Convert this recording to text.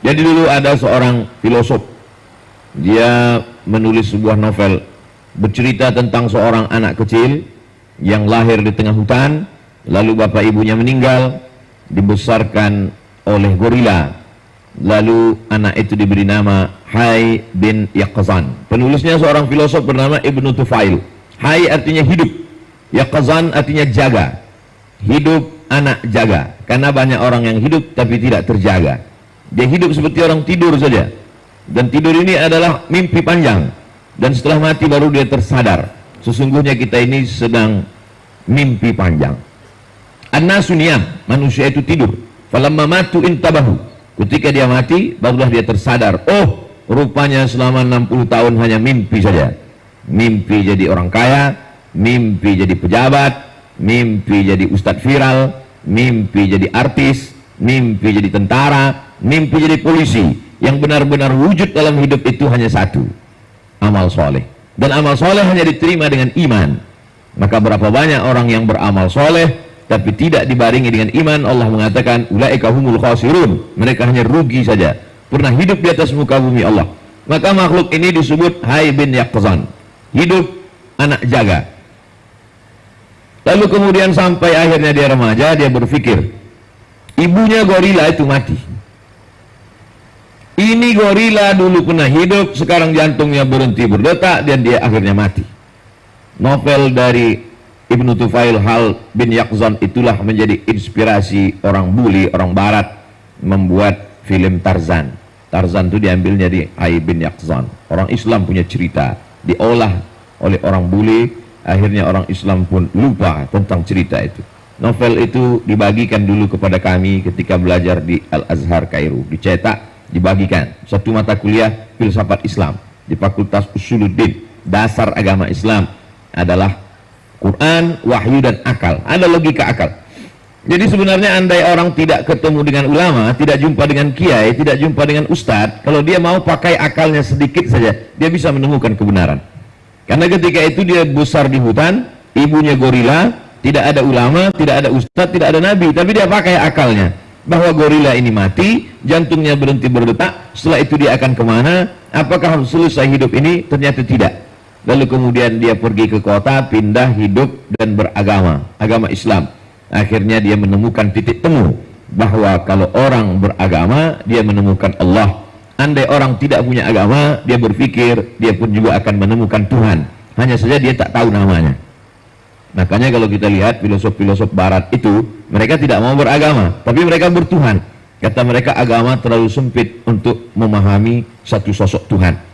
Jadi dulu ada seorang filosof, dia menulis sebuah novel bercerita tentang seorang anak kecil yang lahir di tengah hutan, lalu bapak ibunya meninggal, dibesarkan oleh gorila, lalu anak itu diberi nama Hayy bin Yaqzan. Penulisnya seorang filosof bernama Ibnu Tufail. Hayy artinya hidup, Yaqzan artinya jaga. Hidup anak jaga, karena banyak orang yang hidup tapi tidak terjaga. Dia hidup seperti orang tidur saja, dan tidur ini adalah mimpi panjang, dan setelah mati baru dia tersadar sesungguhnya kita ini sedang mimpi panjang. An-nasu niyam, manusia itu tidur. Falamma matu intabahu, ketika dia mati barulah dia tersadar, oh rupanya selama 60 tahun hanya mimpi saja. Mimpi jadi orang kaya, mimpi jadi pejabat, mimpi jadi ustadz viral, mimpi jadi artis, mimpi jadi tentara, mimpi jadi polisi. Yang benar-benar wujud dalam hidup itu hanya satu, amal soleh. Dan amal soleh hanya diterima dengan iman. Maka berapa banyak orang yang beramal soleh tapi tidak dibarengi dengan iman, Allah mengatakan ulaika humul khasirun, mereka hanya rugi saja, pernah hidup di atas muka bumi Allah. Maka makhluk ini disebut Hayy bin Yaqzan, hidup anak jaga. Lalu kemudian sampai akhirnya dia remaja, dia berpikir ibunya gorila itu mati. Ini gorila dulu pernah hidup, sekarang jantungnya berhenti berdetak dan dia akhirnya mati. Novel dari Ibnu Tufail Hayy bin Yaqzan itulah menjadi inspirasi orang bule, orang barat membuat film Tarzan. Tarzan itu diambilnya dari Hayy bin Yaqzan. Orang Islam punya cerita, diolah oleh orang bule, akhirnya orang Islam pun lupa tentang cerita itu. Novel itu dibagikan dulu kepada kami ketika belajar di Al-Azhar Kairo, dicetak, dibagikan satu mata kuliah filsafat Islam di Fakultas Usuluddin. Dasar agama Islam adalah Quran, wahyu dan akal. Ada logika akal. Jadi sebenarnya andai orang tidak ketemu dengan ulama, tidak jumpa dengan kiai, tidak jumpa dengan ustadz, kalau dia mau pakai akalnya sedikit saja, dia bisa menemukan kebenaran. Karena ketika itu dia besar di hutan, ibunya gorila, tidak ada ulama, tidak ada ustadz, tidak ada nabi, tapi dia pakai akalnya bahwa gorila ini mati, jantungnya berhenti berdetak, setelah itu dia akan kemana, apakah selesai hidup ini? Ternyata tidak. Lalu kemudian dia pergi ke kota, pindah hidup dan beragama, agama Islam. Akhirnya dia menemukan titik temu bahwa kalau orang beragama, dia menemukan Allah. Andai orang tidak punya agama, dia berpikir dia pun juga akan menemukan Tuhan, hanya saja dia tak tahu namanya. Makanya kalau kita lihat filosof-filosof barat itu, mereka tidak mau beragama, tapi mereka bertuhan. Kata mereka agama terlalu sempit untuk memahami satu sosok Tuhan.